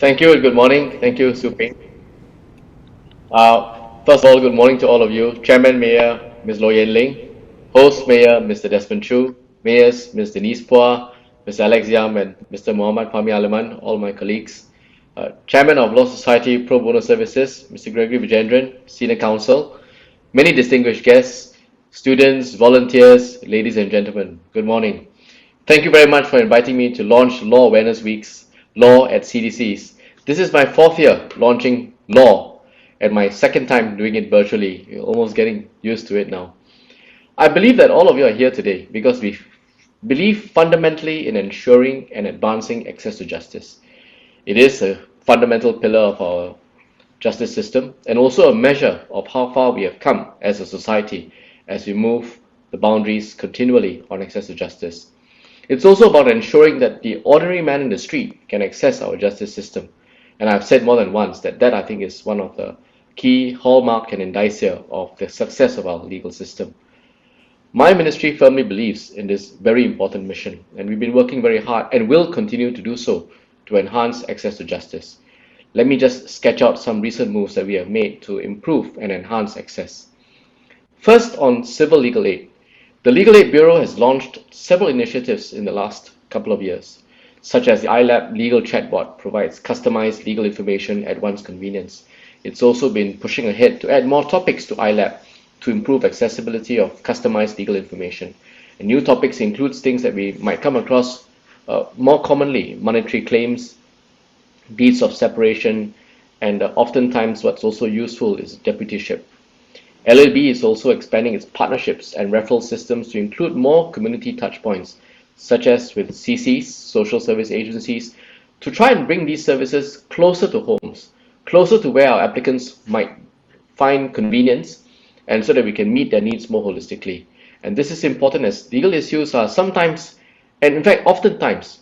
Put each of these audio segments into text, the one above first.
Thank you and good morning. Thank you, Suping. First of all, good morning to all of you. Chairman Mayor Ms. Lo Yen Ling, Host Mayor Mr. Desmond Chu, Mayors Ms. Denise Pua, Mr. Alex Yam, and Mr. Muhammad Fahmi Aliman, all my colleagues. Chairman of Law Society Pro Bono Services, Mr. Gregory Vijendran, Senior Counsel, many distinguished guests, students, volunteers, ladies and gentlemen, good morning. Thank you very much for inviting me to launch Law Awareness Week's Law at CDC's. This is my fourth year launching Law and my second time doing it virtually. You're almost getting used to it now. I believe that all of you are here today because we believe fundamentally in ensuring and advancing access to justice. It is a fundamental pillar of our justice system and also a measure of how far we have come as a society as we move the boundaries continually on access to justice. It's also about ensuring that the ordinary man in the street can access our justice system. And I've said more than once that I think is one of the key hallmark and indicia of the success of our legal system. My ministry firmly believes in this very important mission, and we've been working very hard and will continue to do so to enhance access to justice. Let me just sketch out some recent moves that we have made to improve and enhance access. First, on civil legal aid. The Legal Aid Bureau has launched several initiatives in the last couple of years, such as the iLab legal chatbot provides customized legal information at one's convenience. It's also been pushing ahead to add more topics to iLab to improve accessibility of customized legal information. And new topics includes things that we might come across more commonly: monetary claims, deeds of separation, and oftentimes what's also useful is deputyship. LLB is also expanding its partnerships and referral systems to include more community touchpoints, such as with CCs, social service agencies, to try and bring these services closer to homes, closer to where our applicants might find convenience, and so that we can meet their needs more holistically. And this is important as legal issues are sometimes, and in fact oftentimes,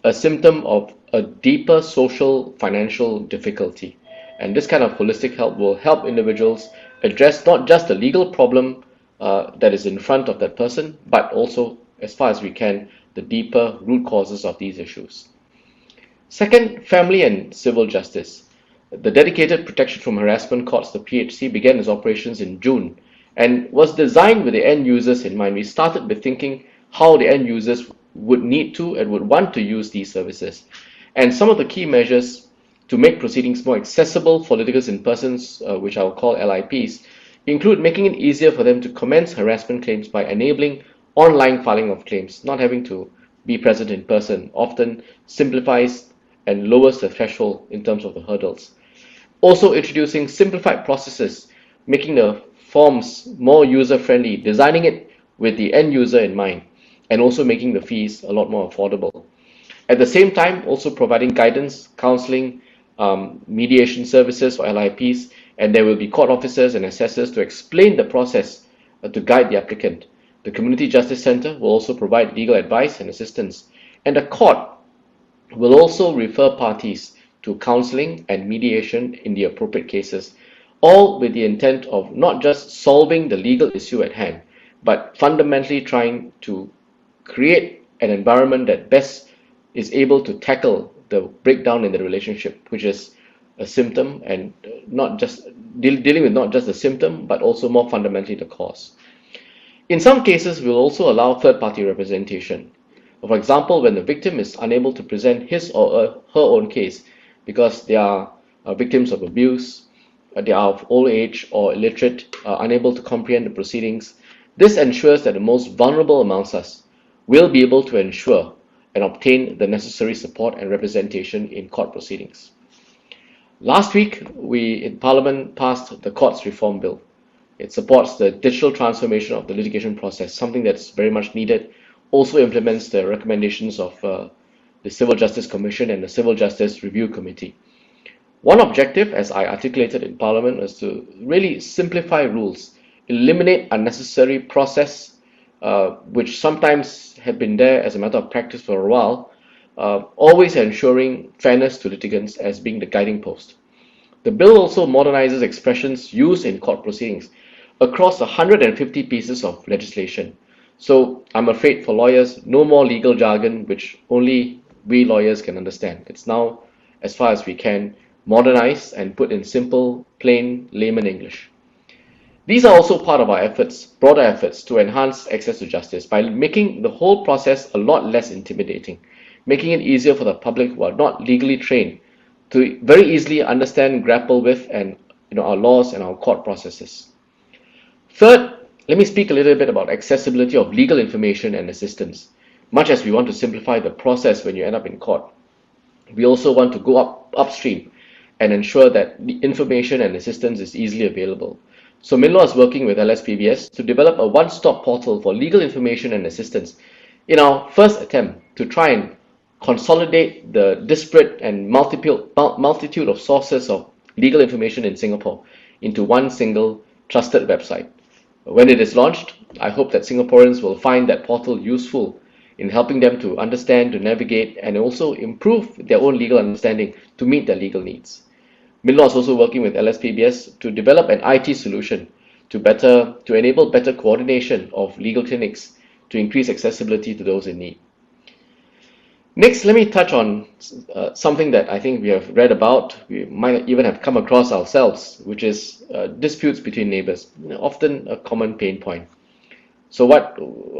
a symptom of a deeper social financial difficulty. And this kind of holistic help will help individuals address not just the legal problem that is in front of that person, but also, as far as we can, the deeper root causes of these issues. Second, family and civil justice. The dedicated protection from harassment courts, the PHC, began its operations in June and was designed with the end users in mind. We started with thinking how the end users would need to and would want to use these services. And some of the key measures to make proceedings more accessible for litigants in persons, which I'll call LIPs, include making it easier for them to commence harassment claims by enabling online filing of claims, not having to be present in person, often simplifies and lowers the threshold in terms of the hurdles. Also introducing simplified processes, making the forms more user-friendly, designing it with the end user in mind, and also making the fees a lot more affordable. At the same time, also providing guidance, counseling, mediation services for LIPs, and there will be court officers and assessors to explain the process to guide the applicant. The Community Justice Center will also provide legal advice and assistance, and the court will also refer parties to counseling and mediation in the appropriate cases, all with the intent of not just solving the legal issue at hand, but fundamentally trying to create an environment that best is able to tackle the breakdown in the relationship, which is a symptom, and not just dealing with not just the symptom, but also more fundamentally the cause. In some cases, we'll also allow third-party representation. For example, when the victim is unable to present his or her own case because they are victims of abuse, they are of old age or illiterate, unable to comprehend the proceedings, this ensures that the most vulnerable amongst us will be able to ensure and obtain the necessary support and representation in court proceedings. Last week, we in Parliament passed the Courts Reform Bill. It supports the digital transformation of the litigation process, something that's very much needed. Also implements the recommendations of the Civil Justice Commission and the Civil Justice Review Committee. One objective, as I articulated in Parliament, is to really simplify rules, eliminate unnecessary process, which sometimes have been there as a matter of practice for a while, always ensuring fairness to litigants as being the guiding post. The bill also modernizes expressions used in court proceedings across 150 pieces of legislation. So I'm afraid for lawyers, no more legal jargon which only we lawyers can understand. It's now as far as we can, modernized and put in simple, plain layman English. These are also part of our efforts, broader efforts, to enhance access to justice by making the whole process a lot less intimidating, making it easier for the public who are not legally trained to very easily understand, grapple with, and our laws and our court processes. Third, let me speak a little bit about accessibility of legal information and assistance. Much as we want to simplify the process when you end up in court, we also want to go upstream and ensure that the information and assistance is easily available. So MinLaw is working with LSPBS to develop a one-stop portal for legal information and assistance in our first attempt to try and consolidate the disparate and multitude of sources of legal information in Singapore into one single trusted website. When it is launched, I hope that Singaporeans will find that portal useful in helping them to understand, to navigate, and also improve their own legal understanding to meet their legal needs. MinLaw is also working with LSPBS to develop an IT solution to enable better coordination of legal clinics to increase accessibility to those in need. Next, let me touch on something that I think we have read about, we might even have come across ourselves, which is disputes between neighbors, often a common pain point. So what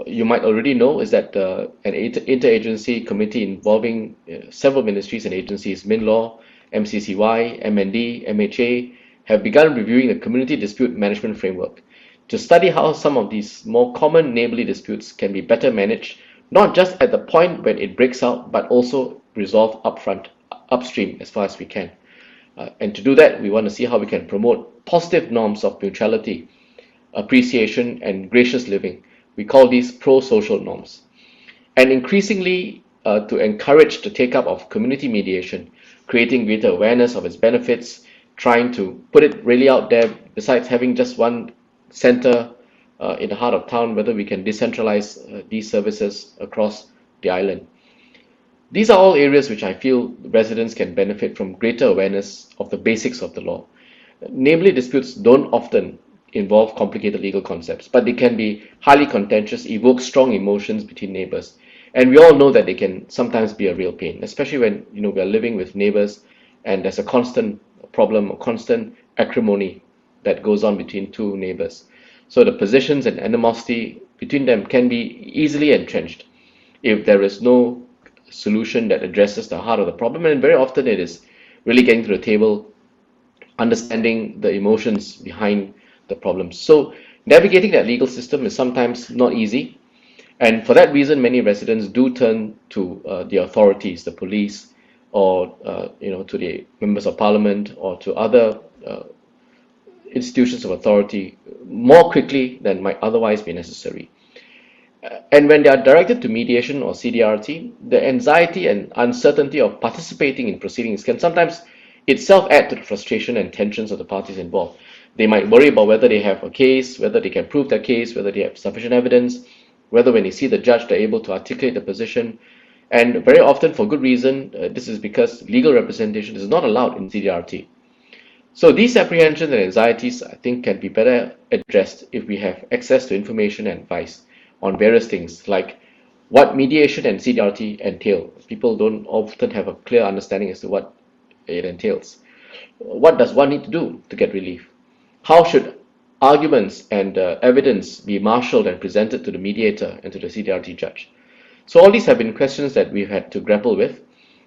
you might already know is that an interagency committee involving several ministries and agencies, MinLaw, MCCY, MND, MHA, have begun reviewing the Community Dispute Management Framework to study how some of these more common neighborly disputes can be better managed, not just at the point when it breaks out, but also resolved upstream as far as we can. And to do that, we want to see how we can promote positive norms of mutuality, appreciation, and gracious living. We call these pro-social norms. And increasingly, to encourage the take-up of community mediation, creating greater awareness of its benefits, trying to put it really out there, besides having just one center in the heart of town, whether we can decentralize these services across the island. These are all areas which I feel residents can benefit from greater awareness of the basics of the law. Namely, disputes don't often involve complicated legal concepts, but they can be highly contentious, evoke strong emotions between neighbors. And we all know that they can sometimes be a real pain, especially when we are living with neighbors and there's a constant problem, a constant acrimony that goes on between two neighbors. So the positions and animosity between them can be easily entrenched if there is no solution that addresses the heart of the problem. And very often it is really getting to the table, understanding the emotions behind the problems. So navigating that legal system is sometimes not easy. And for that reason, many residents do turn to the authorities, the police, or to the members of parliament, or to other institutions of authority more quickly than might otherwise be necessary. And when they are directed to mediation or CDRT, the anxiety and uncertainty of participating in proceedings can sometimes itself add to the frustration and tensions of the parties involved. They might worry about whether they have a case, whether they can prove their case, whether they have sufficient evidence, whether when they see the judge they're able to articulate the position. And very often, for good reason, this is because legal representation is not allowed in CDRT. So these apprehensions and anxieties, I think, can be better addressed if we have access to information and advice on various things, like what mediation and CDRT entail. People don't often have a clear understanding as to what it entails. What does one need to do to get relief? How should arguments and evidence be marshaled and presented to the mediator and to the CDRT judge? So all these have been questions that we've had to grapple with.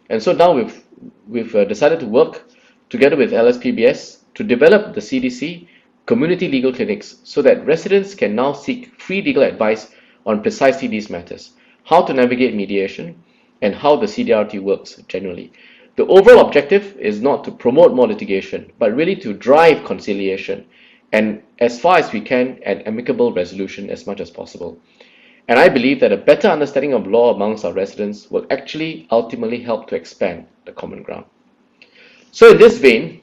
And so now we've decided to work together with LSPBS to develop the CDC community legal clinics so that residents can now seek free legal advice on precisely these matters: how to navigate mediation and how the CDRT works generally. The overall objective is not to promote more litigation, but really to drive conciliation and, as far as we can, an amicable resolution as much as possible. And I believe that a better understanding of law amongst our residents will actually ultimately help to expand the common ground. So in this vein,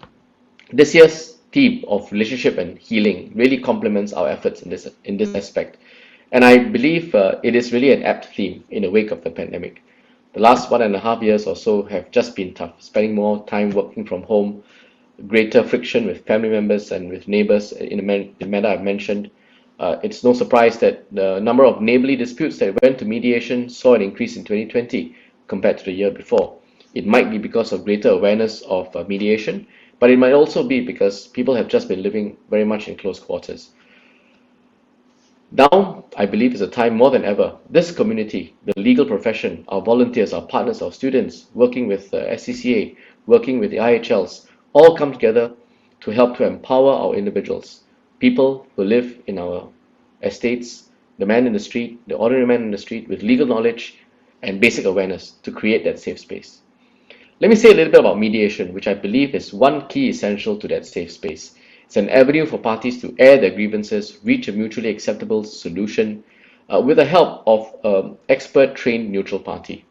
this year's theme of relationship and healing really complements our efforts in this aspect. And I believe it is really an apt theme in the wake of the pandemic. The last 1.5 years or so have just been tough, spending more time working from home, greater friction with family members and with neighbors in the manner I've mentioned. It's no surprise that the number of neighborly disputes that went to mediation saw an increase in 2020 compared to the year before. It might be because of greater awareness of mediation, but it might also be because people have just been living very much in close quarters. Now, I believe is a time more than ever. This community, the legal profession, our volunteers, our partners, our students, working with the SCCA, working with the IHLs, all come together to help to empower our individuals, people who live in our estates, the man in the street, the ordinary man in the street, with legal knowledge and basic awareness to create that safe space. Let me say a little bit about mediation, which I believe is one key essential to that safe space. It's an avenue for parties to air their grievances, reach a mutually acceptable solution with the help of an expert trained neutral party.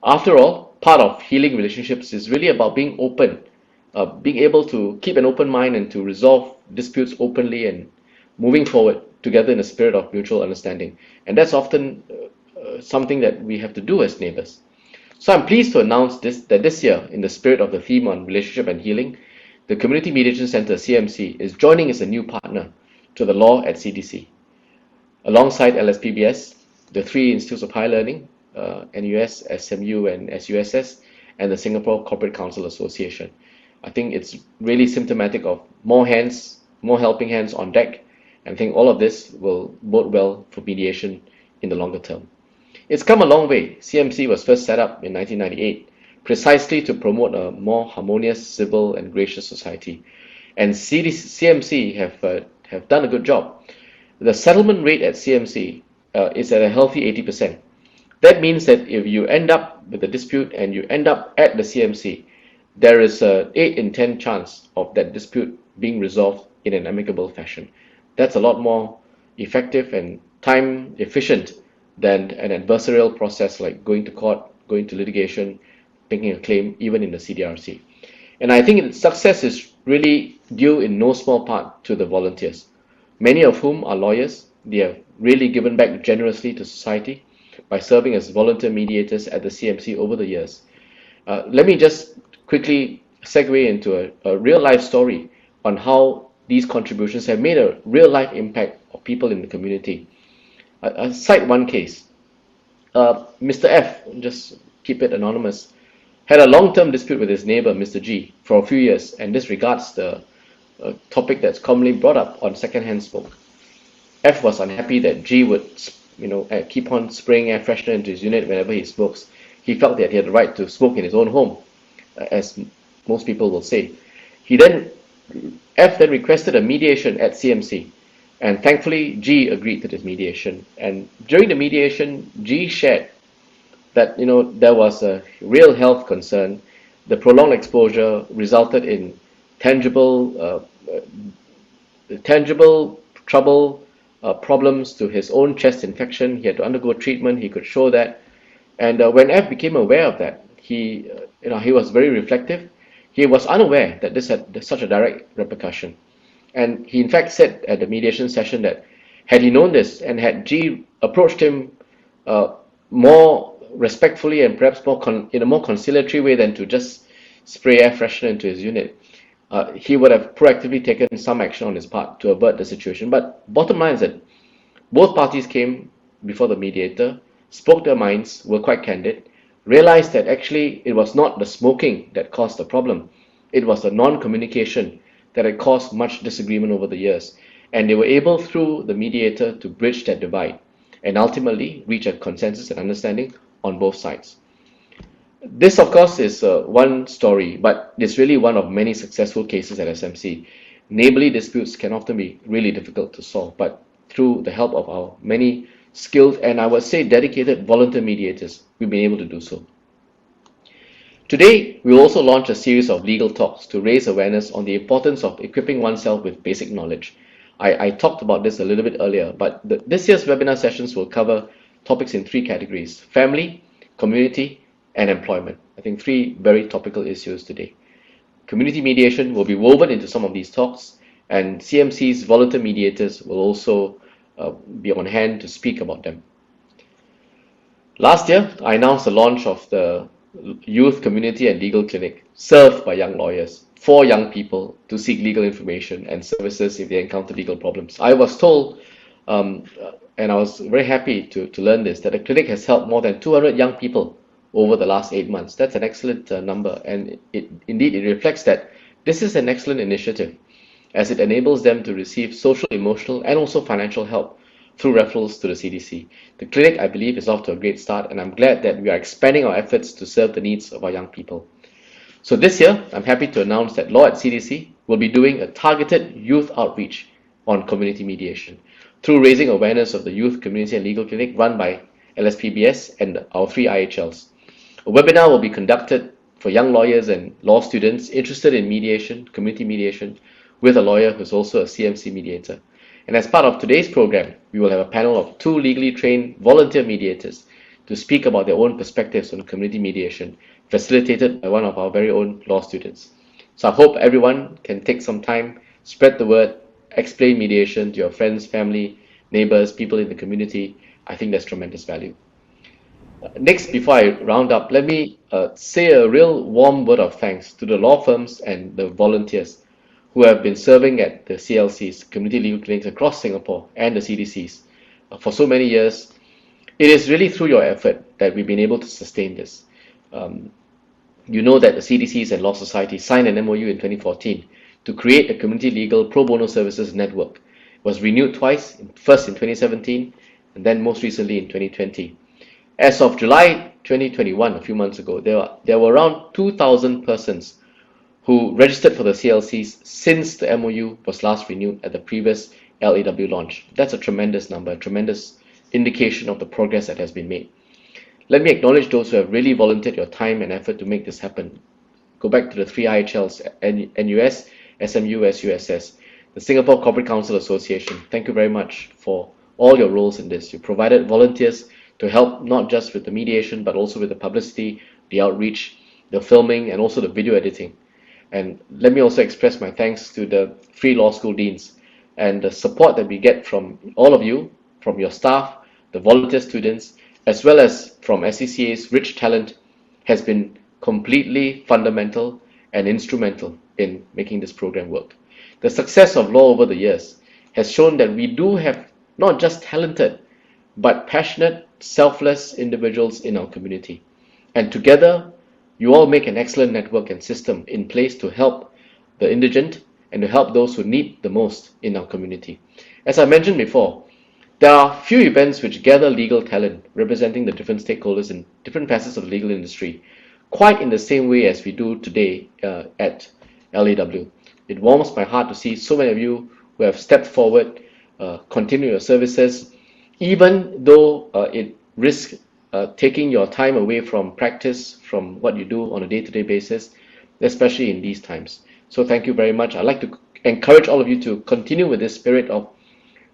After all, part of healing relationships is really about being open, being able to keep an open mind and to resolve disputes openly and moving forward together in a spirit of mutual understanding. And that's often something that we have to do as neighbors. So I'm pleased to announce that this year, in the spirit of the theme on relationship and healing, the Community Mediation Center, CMC, is joining as a new partner to the law at CDC. Alongside LSPBS, the three institutes of higher learning, NUS, SMU, and SUSS, and the Singapore Corporate Council Association. I think it's really symptomatic of more hands, more helping hands on deck, and I think all of this will bode well for mediation in the longer term. It's come a long way. CMC was first set up in 1998 precisely to promote a more harmonious, civil, and gracious society. And CMC have done a good job. The settlement rate at CMC is at a healthy 80%. That means that if you end up with a dispute and you end up at the CMC, there is a 8 in 10 chance of that dispute being resolved in an amicable fashion. That's a lot more effective and time efficient than an adversarial process like going to court, going to litigation, making a claim, even in the CDRC. And I think its success is really due in no small part to the volunteers, many of whom are lawyers. They have really given back generously to society by serving as volunteer mediators at the CMC over the years. Let me just quickly segue into a real-life story on how these contributions have made a real-life impact of people in the community. I'll cite one case. Mr. F, just keep it anonymous, had a long-term dispute with his neighbor, Mr. G, for a few years, and this regards the topic that's commonly brought up on second-hand smoke. F was unhappy that G would, keep on spraying air freshener into his unit whenever he smokes. He felt that he had the right to smoke in his own home, as most people will say. F then requested a mediation at CMC. And thankfully, G agreed to this mediation. And during the mediation, G shared that there was a real health concern. The prolonged exposure resulted in tangible trouble, problems to his own chest infection. He had to undergo treatment. He could show that. And when F became aware of that, he was very reflective. He was unaware that this had such a direct repercussion. And he in fact said at the mediation session that had he known this and had G approached him more respectfully and perhaps in a more conciliatory way than to just spray air freshener into his unit, he would have proactively taken some action on his part to avert the situation. But bottom line is that both parties came before the mediator, spoke their minds, were quite candid, realized that actually it was not the smoking that caused the problem. It was the non-communication that had caused much disagreement over the years. And they were able, through the mediator, to bridge that divide and ultimately reach a consensus and understanding on both sides. This, of course, is one story, but it's really one of many successful cases at SMC. Neighborly disputes can often be really difficult to solve, but through the help of our many skilled and I would say dedicated volunteer mediators, we've been able to do so. Today, we will also launch a series of legal talks to raise awareness on the importance of equipping oneself with basic knowledge. I talked about this a little bit earlier, but this year's webinar sessions will cover topics in 3 categories: family, community, and employment. I think 3 very topical issues today. Community mediation will be woven into some of these talks, and CMC's volunteer mediators will also be on hand to speak about them. Last year, I announced the launch of the Youth Community and Legal Clinic, served by young lawyers, for young people to seek legal information and services if they encounter legal problems. I was told, and I was very happy to learn this, that the clinic has helped more than 200 young people over the last 8 months. That's an excellent number, and indeed it reflects that this is an excellent initiative, as it enables them to receive social, emotional, and also financial help through referrals to the CDC. The clinic, I believe, is off to a great start, and I'm glad that we are expanding our efforts to serve the needs of our young people. So this year, I'm happy to announce that Law at CDC will be doing a targeted youth outreach on community mediation through raising awareness of the Youth Community and Legal Clinic run by LSPBS and our 3 IHLs. A webinar will be conducted for young lawyers and law students interested in mediation, community mediation, with a lawyer who's also a CMC mediator. And as part of today's program, we will have a panel of 2 legally trained volunteer mediators to speak about their own perspectives on community mediation, facilitated by one of our very own law students. So I hope everyone can take some time, spread the word, explain mediation to your friends, family, neighbors, people in the community. I think there's tremendous value. Next, before I round up, let me say a real warm word of thanks to the law firms and the volunteers who have been serving at the CLCs, community legal clinics across Singapore, and the CDCs for so many years. It is really through your effort that we've been able to sustain this. You know that the CDCs and Law Society signed an MOU in 2014 to create a community legal pro bono services network. It was renewed twice, first in 2017 and then most recently in 2020. As of July 2021, a few months ago, there were around 2,000 persons who registered for the CLCs since the MOU was last renewed at the previous LAW launch. That's a tremendous number, a tremendous indication of the progress that has been made. Let me acknowledge those who have really volunteered your time and effort to make this happen. Go back to the 3 IHLs, NUS, SMU, SUSS, the Singapore Corporate Counsel Association. Thank you very much for all your roles in this. You provided volunteers to help not just with the mediation, but also with the publicity, the outreach, the filming, and also the video editing. And let me also express my thanks to the 3 law school deans and the support that we get from all of you, from your staff, the volunteer students, as well as from SCCA's rich talent, has been completely fundamental and instrumental in making this program work. The success of law over the years has shown that we do have not just talented, but passionate, selfless individuals in our community. And together, you all make an excellent network and system in place to help the indigent and to help those who need the most in our community. As I mentioned before, there are few events which gather legal talent representing the different stakeholders in different facets of the legal industry quite in the same way as we do today at LAW. It warms my heart to see so many of you who have stepped forward, continue your services, even though it risks taking your time away from practice, from what you do on a day-to-day basis, especially in these times. So thank you very much. I'd like to encourage all of you to continue with this spirit of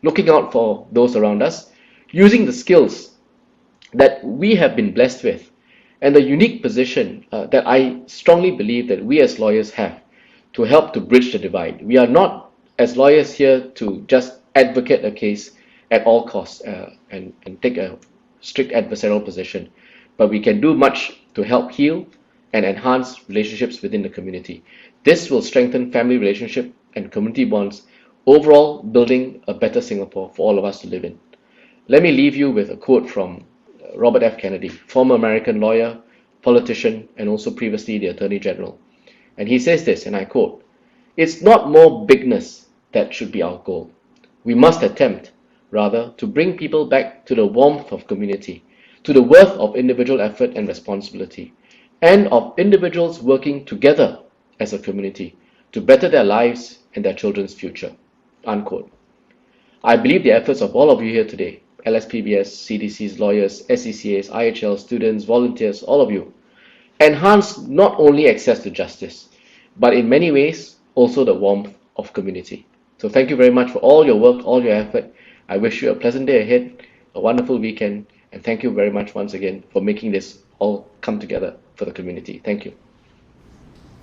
looking out for those around us, using the skills that we have been blessed with, and the unique position that I strongly believe that we as lawyers have to help to bridge the divide. We are not, as lawyers, here to just advocate a case at all costs and take a strict adversarial position, but we can do much to help heal and enhance relationships within the community. This will strengthen family relationship and community bonds, overall building a better Singapore for all of us to live in. Let me leave you with a quote from Robert F. Kennedy, former American lawyer, politician, and also previously the Attorney General. And he says this, and I quote, "It's not more bigness that should be our goal. We must attempt, rather, to bring people back to the warmth of community, to the worth of individual effort and responsibility, and of individuals working together as a community to better their lives and their children's future." Unquote. I believe the efforts of all of you here today, LSPBS, CDCs, lawyers, SCCAs, IHL, students, volunteers, all of you, enhance not only access to justice, but in many ways also the warmth of community. So thank you very much for all your work, all your effort. I wish you a pleasant day ahead, a wonderful weekend, and thank you very much once again for making this all come together for the community. Thank you.